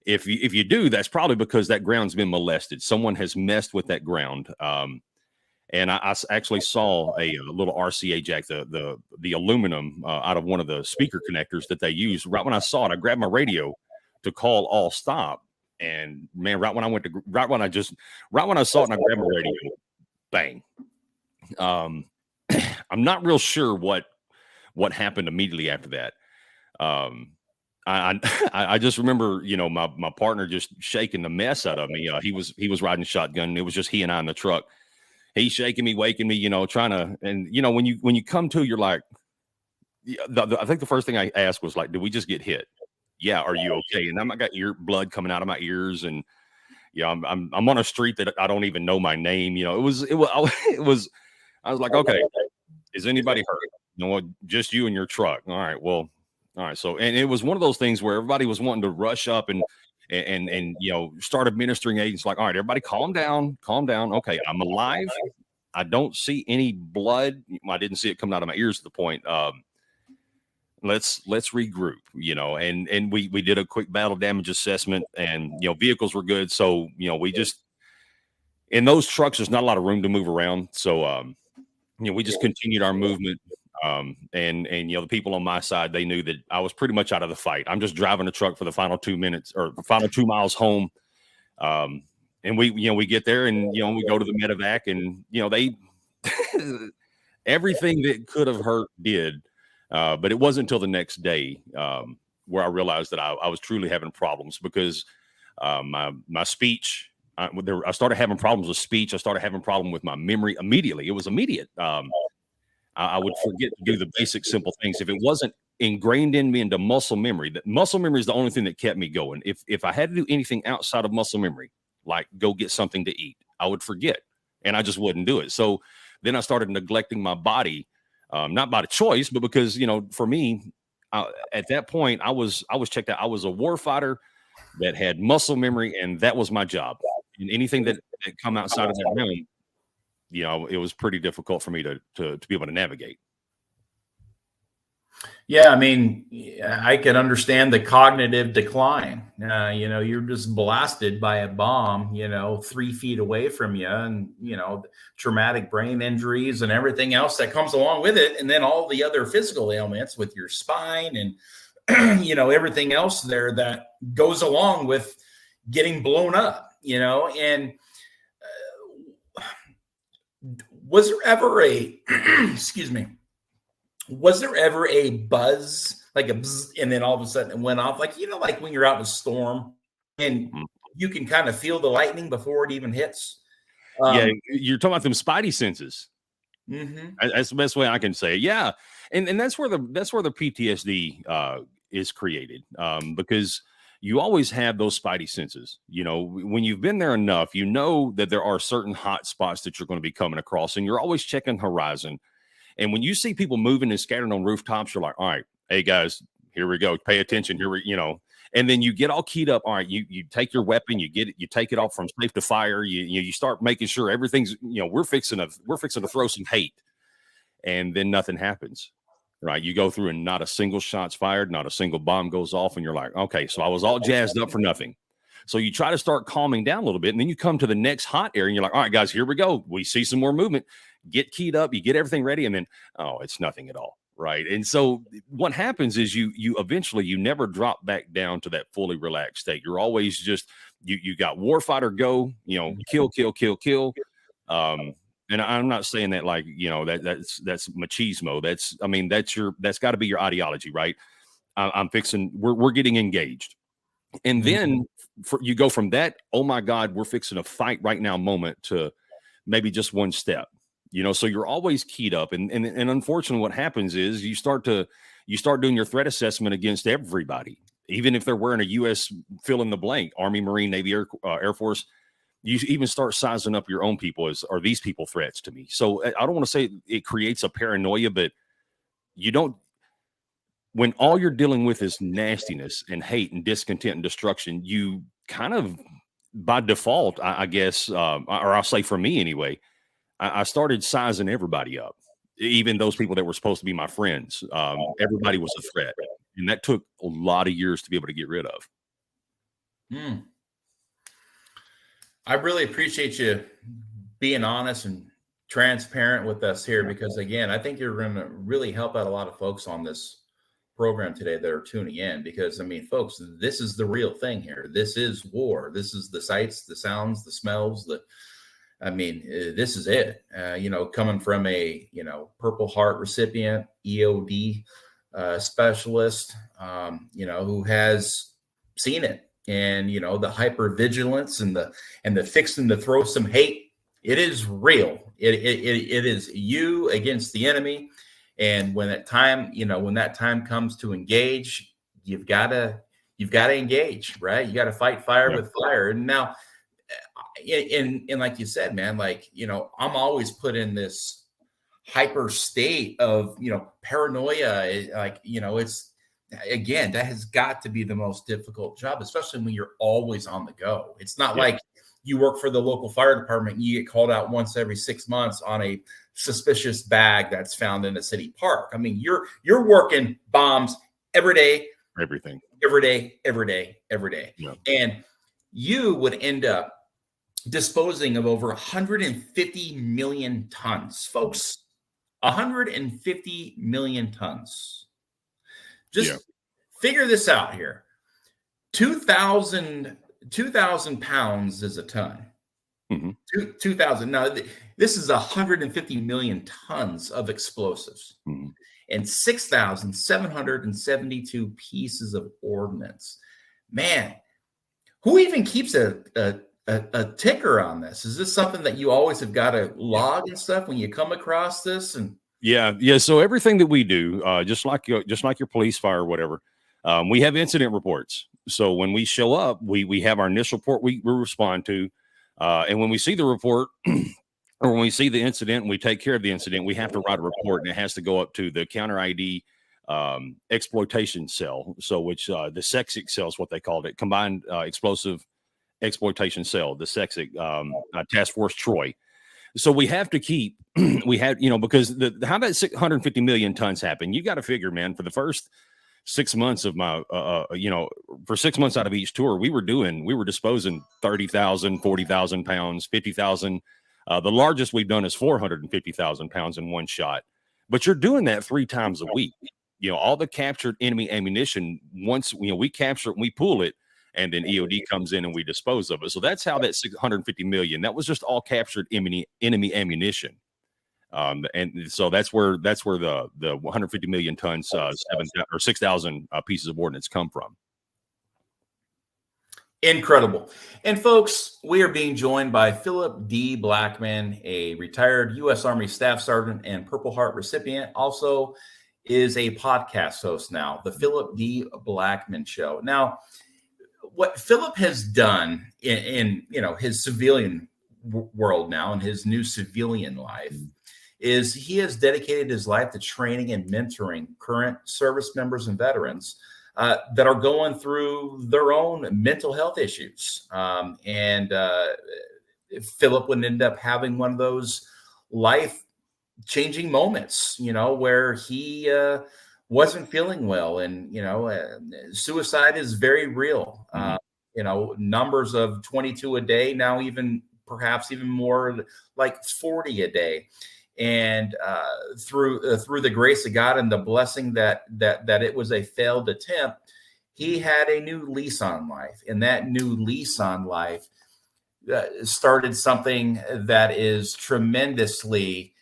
Speaker 1: If you do, that's probably because that ground's been molested. Someone has messed with that ground. And I actually saw a little RCA jack, the aluminum out of one of the speaker connectors that they use. Right when I saw it, I grabbed my radio to call all stop. And man, right when I saw it and I grabbed my radio, bang. I'm not real sure what happened immediately after that. I just remember, my partner just shaking the mess out of me. He was riding shotgun. It was just he and I in the truck. He's shaking me, waking me, trying to, and when you come to, you're like, I think the first thing I asked was like, did we just get hit? Yeah. Are you okay? And I got blood coming out of my ears, and I'm on a street that I don't even know my name. I was like, okay, is anybody hurt? Just you and your truck. All right. Well, all right. So, and it was one of those things where everybody was wanting to rush up and and start administering agents like, all right, everybody calm down. Okay, I'm alive. I don't see any blood. I didn't see it coming out of my ears at the point. Let's regroup, and we did a quick battle damage assessment, and vehicles were good. So, we just, in those trucks, there's not a lot of room to move around. So, we just continued our movement. And the people on my side, they knew that I was pretty much out of the fight. I'm just driving the truck for the final 2 minutes or the final 2 miles home. And we get there and, we go to the medevac and, they, everything that could have hurt did. But it wasn't until the next day, where I realized that I was truly having problems because, my speech, I started having problems with speech. I started having problem with my memory immediately. It was immediate. I would forget to do the basic simple things. If it wasn't ingrained in me into muscle memory, that muscle memory is the only thing that kept me going. If I had to do anything outside of muscle memory, like go get something to eat, I would forget and I just wouldn't do it. So then I started neglecting my body, not by the choice, but because, for me, at that point, I was checked out. I was a war fighter that had muscle memory, and that was my job. And anything that come outside of that realm, it was pretty difficult for me to be able to navigate.
Speaker 2: Yeah, I mean, I can understand the cognitive decline. You're just blasted by a bomb, 3 feet away from you, and traumatic brain injuries and everything else that comes along with it, and then all the other physical ailments with your spine and everything else there that goes along with getting blown up. And was there ever a excuse me? Was there ever a buzz, like a buzz, and then all of a sudden it went off? Like, like when you're out in a storm and you can kind of feel the lightning before it even hits.
Speaker 1: Yeah, you're talking about them spidey senses.
Speaker 2: Mm-hmm.
Speaker 1: That's the best way I can say it. Yeah, and that's where the PTSD is created, because you always have those spidey senses. When you've been there enough, that there are certain hot spots that you're going to be coming across, and you're always checking horizon. And when you see people moving and scattering on rooftops, you're like, all right, hey guys, here we go. Pay attention. And then you get all keyed up. All right, you take your weapon, you take it off from safe to fire. You start making sure everything's, we're fixing to throw some hate, and then nothing happens. Right. You go through and not a single shot's fired, not a single bomb goes off. And you're like, okay, so I was all jazzed up for nothing. So you try to start calming down a little bit. And then you come to the next hot area and you're like, all right, guys, here we go. We see some more movement. Get keyed up. You get everything ready. And then, oh, it's nothing at all. Right. And so what happens is you eventually never drop back down to that fully relaxed state. You're always just, you got warfighter go, kill. And I'm not saying that like, that's machismo. That's got to be your ideology, right? We're getting engaged. And then you go from that, oh my God, we're fixing a fight right now moment to maybe just one step, so you're always keyed up. And unfortunately what happens is you start doing your threat assessment against everybody, even if they're wearing a U.S. fill in the blank, Army, Marine, Navy, Air Force. You even start sizing up your own people as, are these people threats to me? So I don't want to say it creates a paranoia, but when all you're dealing with is nastiness and hate and discontent and destruction, you kind of by default, I guess, or I'll say for me anyway, I started sizing everybody up, even those people that were supposed to be my friends. Everybody was a threat. And that took a lot of years to be able to get rid of.
Speaker 2: I really appreciate you being honest and transparent with us here, because again, I think you're going to really help out a lot of folks on this program today that are tuning in, because folks, this is the real thing here. This is war. This is the sights, the sounds, the smells, this is it. Coming from a, Purple Heart recipient, EOD specialist, who has seen it. And, the hypervigilance and the fixing to throw some hate, it is real. It is you against the enemy. And when that time comes to engage, you've got to engage, right? You got to fight fire with fire. And now, and like you said, man, I'm always put in this hyper state of, paranoia. It's, again, that has got to be the most difficult job, especially when you're always on the go. It's not like you work for the local fire department and you get called out once every 6 months on a suspicious bag that's found in a city park. I mean, you're working bombs every day,
Speaker 1: everything,
Speaker 2: every day.
Speaker 1: Yeah.
Speaker 2: And you would end up disposing of over 150 million tons, folks. 150 million tons. Just figure this out here. 2,000 pounds is a ton. 2,000. Now, this is 150 million tons of explosives and 6,772 pieces of ordnance. Man, who even keeps a ticker on this? Is this something that you always have got to log and stuff when you come across this? And
Speaker 1: yeah. So everything that we do, just like your police, fire, whatever, we have incident reports. So when we show up, we have our initial report we respond to, and when we see the report or when we see the incident and we take care of the incident, we have to write a report, and it has to go up to the counter ID exploitation cell. So which the SEXIC cell is what they called it, combined explosive exploitation cell, the SEXIC task force Troy. So we have to keep, because how that 650 million tons happen, you got to figure, man, for the first 6 months of my, for 6 months out of each tour, we were disposing 30,000, 40,000 pounds, 50,000. The largest we've done is 450,000 pounds in one shot, but you're doing that 3 times a week. All the captured enemy ammunition, once, we capture it and we pull it, and then EOD comes in and we dispose of it. So that's how that 650 million, that was just all captured enemy ammunition. And so that's where the 150 million tons, 6,000 pieces of ordnance come from.
Speaker 2: Incredible. And folks, we are being joined by Phillip D. Blackmon, a retired U.S. Army Staff Sergeant and Purple Heart recipient, also is a podcast host now, the Phillip D. Blackmon Show. Now, what Phillip has done in his civilian world now, in his new civilian life, is he has dedicated his life to training and mentoring current service members and veterans that are going through their own mental health issues. Phillip would end up having one of those life-changing moments, where he wasn't feeling well, and suicide is very real. Numbers of 22 a day now, perhaps even more, like 40 a day. And through the grace of God and the blessing that it was a failed attempt, he had a new lease on life, and that new lease on life started something that is tremendously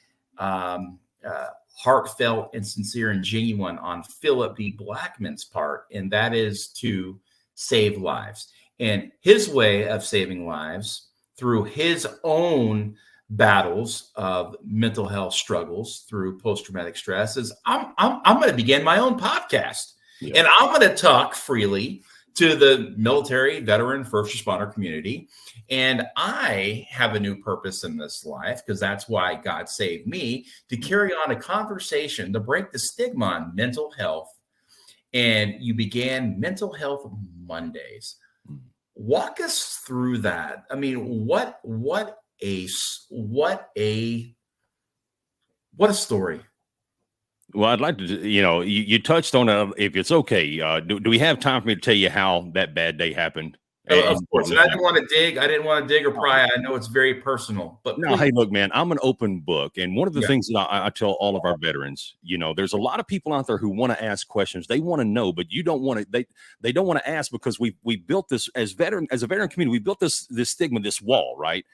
Speaker 2: heartfelt and sincere and genuine on Phillip D. Blackmon's part, and that is to save lives. And his way of saving lives through his own battles of mental health struggles through post-traumatic stress is I'm going to begin my own podcast, and I'm going to talk freely to the military, veteran, first responder community. And I have a new purpose in this life, because that's why God saved me, to carry on a conversation to break the stigma on mental health. And you began Mental Health Mondays. Walk us through that. I mean, what a story.
Speaker 1: Well, I'd like to, you touched on it. If it's okay, do we have time for me to tell you how that bad day happened?
Speaker 2: Of course. And I didn't want to dig or pry. I know it's very personal, but
Speaker 1: no, hey, look, man, I'm an open book. And one of the things that I tell all of our veterans, there's a lot of people out there who want to ask questions. They want to know, but you don't want to, they don't want to ask, because we built this as a veteran community. We built this stigma, this wall, right?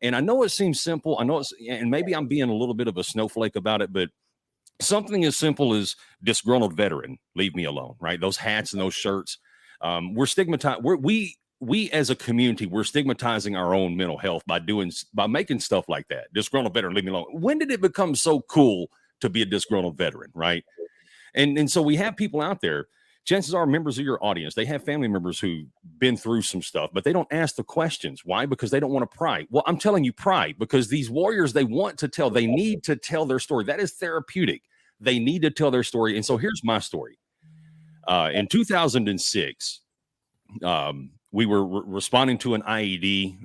Speaker 1: And I know it seems simple. I know and maybe I'm being a little bit of a snowflake about it, but something as simple as disgruntled veteran, leave me alone, right? Those hats and those shirts. We're stigmatized. We as a community, we're stigmatizing our own mental health by making stuff like that. Disgruntled veteran, leave me alone. When did it become so cool to be a disgruntled veteran, right? And so we have people out there, chances are members of your audience, they have family members who've been through some stuff, but they don't ask the questions. Why? Because they don't want to pry. Well, I'm telling you, pry, because these warriors, they need to tell their story. That is therapeutic. They need to tell their story. And so here's my story. In 2006, we were responding to an IED.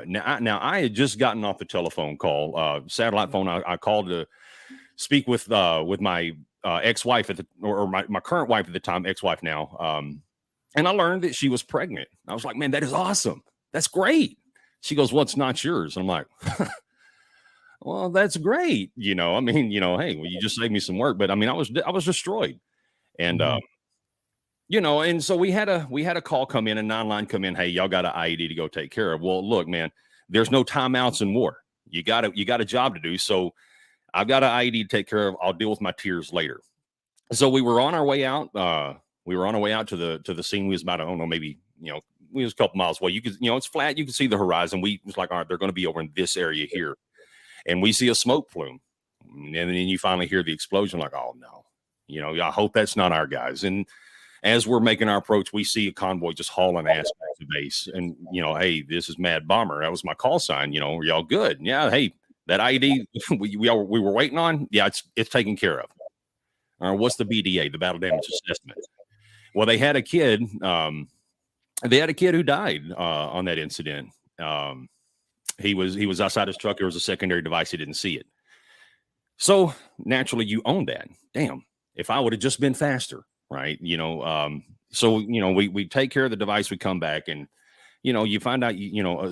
Speaker 1: Now I had just gotten off the telephone call, satellite phone. I called to speak with my ex-wife or my current wife at the time, ex-wife now. And I learned that she was pregnant. I was like, man, that is awesome. That's great. She goes, well, it's not yours. I'm like, well, that's great. I mean, hey, well, you just saved me some work. But I mean, I was destroyed. And, and so we had a call come in, a 9-line come in. Hey, y'all got an IED to go take care of. Well, look, man, there's no timeouts in war. You got a job to do. So I've got an IED to take care of. I'll deal with my tears later. So we were on our way out. We were on our way out to the scene. We was about, I don't know, maybe, we was a couple miles away. You could, it's flat. You could see the horizon. We was like, all right, they're going to be over in this area here. And we see a smoke plume. And then you finally hear the explosion, like, oh no, I hope that's not our guys. And as we're making our approach, we see a convoy just hauling ass back to base. And, hey, this is Mad Bomber. That was my call sign. Are y'all good? Yeah. Hey, that IED we were waiting on. Yeah, it's taken care of. What's the BDA, the battle damage assessment? Well, they had a kid. They had a kid who died on that incident. He was outside his truck. There was a secondary device. He didn't see it. So naturally, you own that. Damn, if I would have just been faster, right? So we take care of the device. We come back, and you find out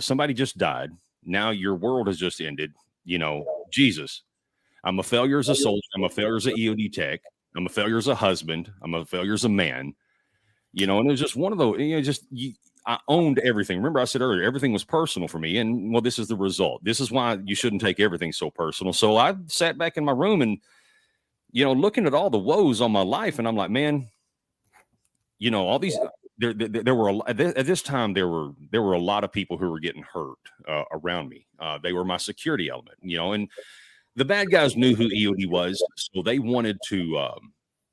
Speaker 1: somebody just died. Now your world has just ended. Jesus, I'm a failure as a soldier. I'm a failure as an EOD tech. I'm a failure as a husband. I'm a failure as a man. And it was just one of those, I owned everything. Remember I said earlier, everything was personal for me. And well, this is the result. This is why you shouldn't take everything so personal. So I sat back in my room and, looking at all the woes on my life. And I'm like, man, all these, there were, at this time, there were a lot of people who were getting hurt around me. They were my security element, and the bad guys knew who EOD was. So they wanted to,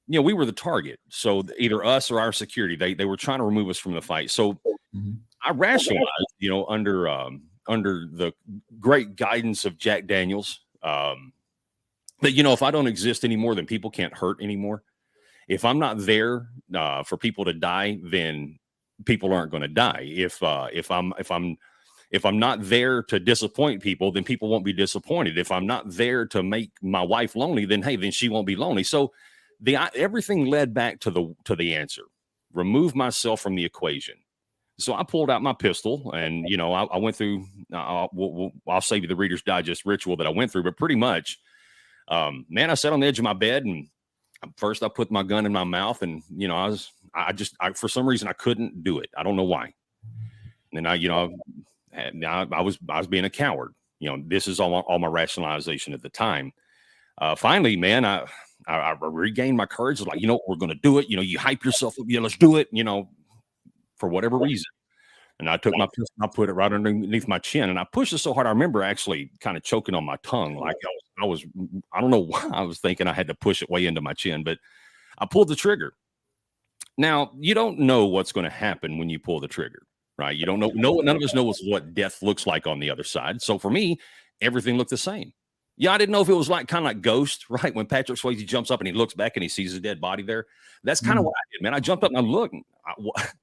Speaker 1: we were the target. So either us or our security, they were trying to remove us from the fight. So I rationalized, under the great guidance of Jack Daniels, that, if I don't exist anymore, then people can't hurt anymore. If I'm not there for people to die, then people aren't going to die. If I'm not there to disappoint people, then people won't be disappointed. If I'm not there to make my wife lonely, then she won't be lonely. So everything led back to the answer. Remove myself from the equation. So I pulled out my pistol, and I went through. I'll save you the Reader's Digest ritual that I went through, but pretty much, man, I sat on the edge of my bed, and first I put my gun in my mouth, and I for some reason I couldn't do it. I don't know why. And I was being a coward. This is all my rationalization at the time. Finally, man, I regained my courage. I was like, we're going to do it. You hype yourself up. Let's do it, for whatever reason. And I took my pistol, I put it right underneath my chin, and I pushed it so hard. I remember actually kind of choking on my tongue. Like I don't know why I was thinking I had to push it way into my chin, but I pulled the trigger. Now, you don't know what's going to happen when you pull the trigger, right? You don't know. None of us knows what death looks like on the other side. So for me, everything looked the same. Yeah, I didn't know if it was kind of like Ghost, right? When Patrick Swayze jumps up and he looks back and he sees a dead body there. That's kind of what I did, man. I jumped up and I looked. And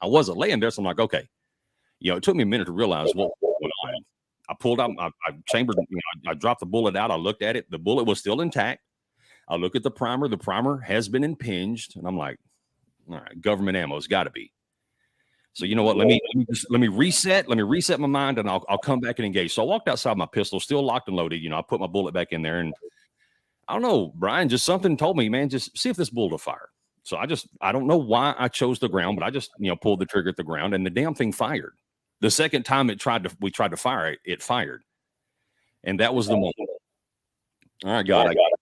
Speaker 1: I wasn't laying there, so I'm like, okay. It took me a minute to realize what went on. I pulled out, I chambered, I dropped the bullet out. I looked at it. The bullet was still intact. I look at the primer. The primer has been impinged, and I'm like, all right, government ammo has got to be. So you know what? Let me reset. Let me reset my mind, and I'll come back and engage. So I walked outside, my pistol still locked and loaded. I put my bullet back in there, and I don't know, Brian. Just something told me, man, just see if this bullet will fire. So I don't know why I chose the ground, but I just pulled the trigger at the ground, and the damn thing fired. The second time we tried to fire it, it fired, and that was the moment. All right, God, I got it.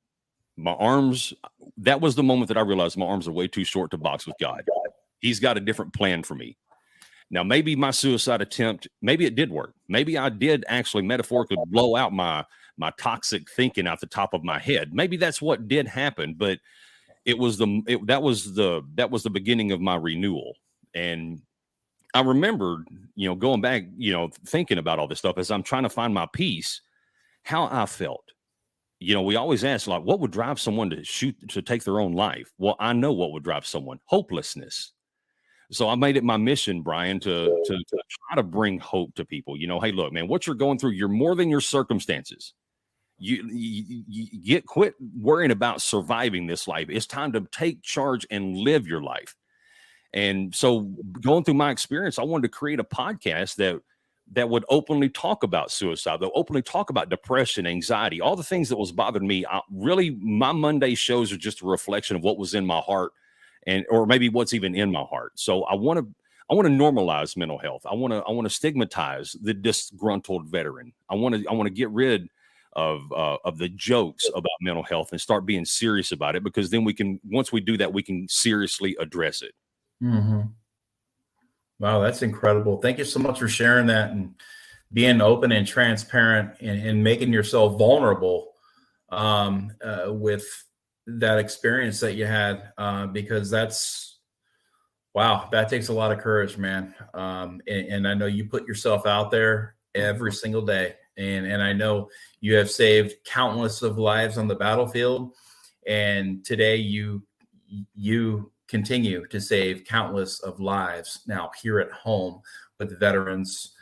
Speaker 1: My arms. That was the moment that I realized my arms are way too short to box with God. He's got a different plan for me. Now, maybe my suicide attempt, maybe it did work. Maybe I did actually metaphorically blow out my toxic thinking out the top of my head. Maybe that's what did happen, but it was that was the beginning of my renewal. And I remembered, going back, thinking about all this stuff as I'm trying to find my peace, how I felt. we always ask, like, what would drive someone to take their own life? Well, I know what would drive someone: hopelessness. So I made it my mission, Brian, to try to bring hope to people. Hey, look, man, what you're going through, you're more than your circumstances. You quit worrying about surviving this life. It's time to take charge and live your life. And so, going through my experience, I wanted to create a podcast that would openly talk about suicide, that would openly talk about depression, anxiety, all the things that was bothering me. Really, my Monday shows are just a reflection of what was in my heart, or maybe what's even in my heart. So I want to normalize mental health. I want to stigmatize the disgruntled veteran. I want to get rid of the jokes about mental health and start being serious about it, because then once we do that, we can seriously address it.
Speaker 2: Mm-hmm. Wow, that's incredible. Thank you so much for sharing that and being open and transparent and making yourself vulnerable with that experience that you had, because that takes a lot of courage, man. And I know you put yourself out there every single day. And I know you have saved countless of lives on the battlefield. And today you continue to save countless of lives now here at home with the veterans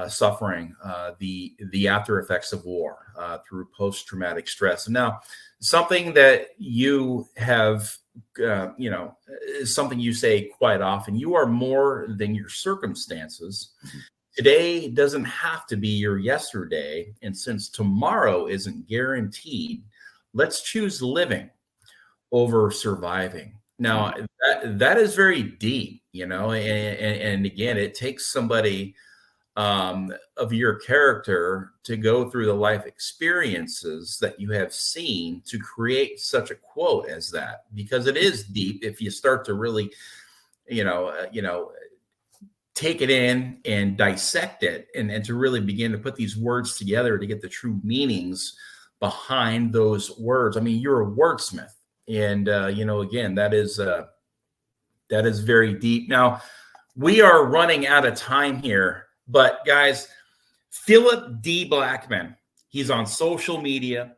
Speaker 2: suffering the after effects of war through post-traumatic stress. And now something that you have, is something you say quite often: you are more than your circumstances. Today doesn't have to be your yesterday. And since tomorrow isn't guaranteed, let's choose living over surviving. Now, that is very deep, and again, it takes somebody of your character to go through the life experiences that you have seen to create such a quote as that, because it is deep if you start to really, take it in and dissect it and to really begin to put these words together to get the true meanings behind those words. I mean, you're a wordsmith, and again, that is very deep. Now, we are running out of time here, but guys, Phillip D. Blackmon, he's on social media.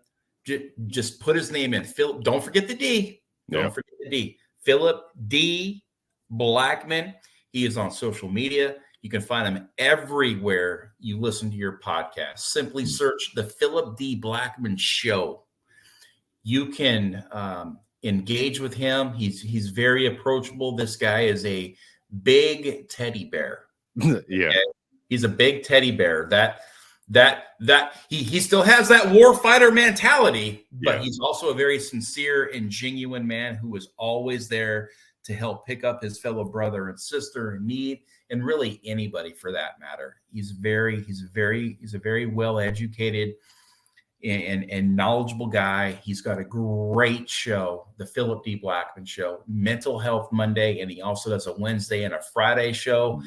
Speaker 2: Just put his name in. Phillip, don't forget the D. Don't forget the D. Phillip D. Blackmon. He is on social media. You can find him everywhere you listen to your podcast. Simply search the Phillip D. Blackmon Show. You can engage with him. He's very approachable. This guy is a big teddy bear.
Speaker 1: Yeah,
Speaker 2: okay? He's a big teddy bear. That he still has that war fighter mentality, but he's also a very sincere and genuine man who is always there to help pick up his fellow brother and sister in need, and really anybody for that matter. He's a very well educated and knowledgeable guy. He's got a great show, the Phillip D. Blackmon Show, Mental Health Monday, and he also does a Wednesday and a Friday show.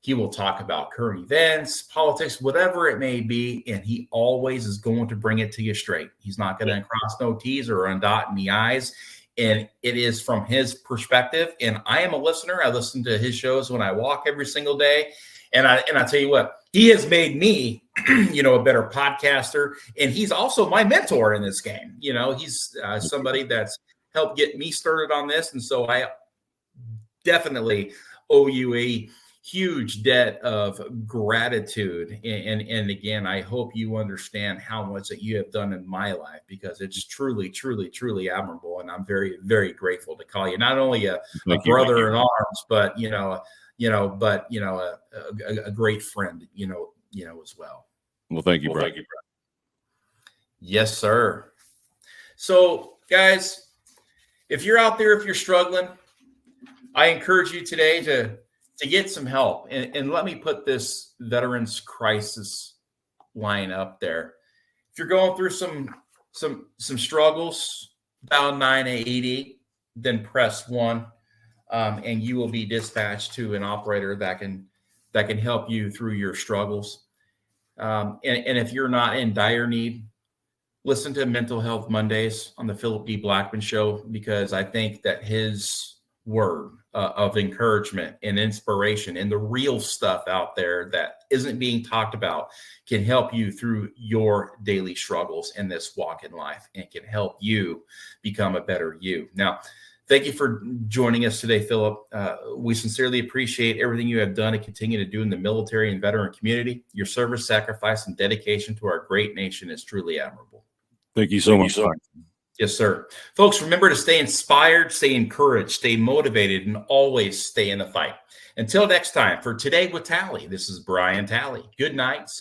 Speaker 2: He will talk about current events, politics, whatever it may be, and he always is going to bring it to you straight. He's not going to cross no T's or undot any I's. And it is from his perspective. And I am a listener. I listen to his shows when I walk every single day. And I tell you what, he has made me, a better podcaster. And he's also my mentor in this game. He's somebody that's helped get me started on this. And so I definitely owe you a huge debt of gratitude. And again, I hope you understand how much that you have done in my life, because it's truly, truly, truly admirable. And I'm very, very grateful to call you not only a brother in arms, but a great friend, as well.
Speaker 1: Well, thank you, bro.
Speaker 2: Yes, sir. So guys, if you're out there, if you're struggling, I encourage you today to get some help. And let me put this veterans crisis line up there. If you're going through some struggles, dial 980, then press 1, and you will be dispatched to an operator that can help you through your struggles. And if you're not in dire need, listen to Mental Health Mondays on the Phillip D. Blackmon Show, because I think that his word of encouragement and inspiration and the real stuff out there that isn't being talked about can help you through your daily struggles in this walk in life and can help you become a better you. Now, thank you for joining us today, Phillip. We sincerely appreciate everything you have done and continue to do in the military and veteran community. Your service, sacrifice, and dedication to our great nation is truly admirable.
Speaker 1: Thank you so much.
Speaker 2: Yes, sir. Folks, remember to stay inspired, stay encouraged, stay motivated, and always stay in the fight. Until next time, for Today with Tally, this is Brian Tally. Good night.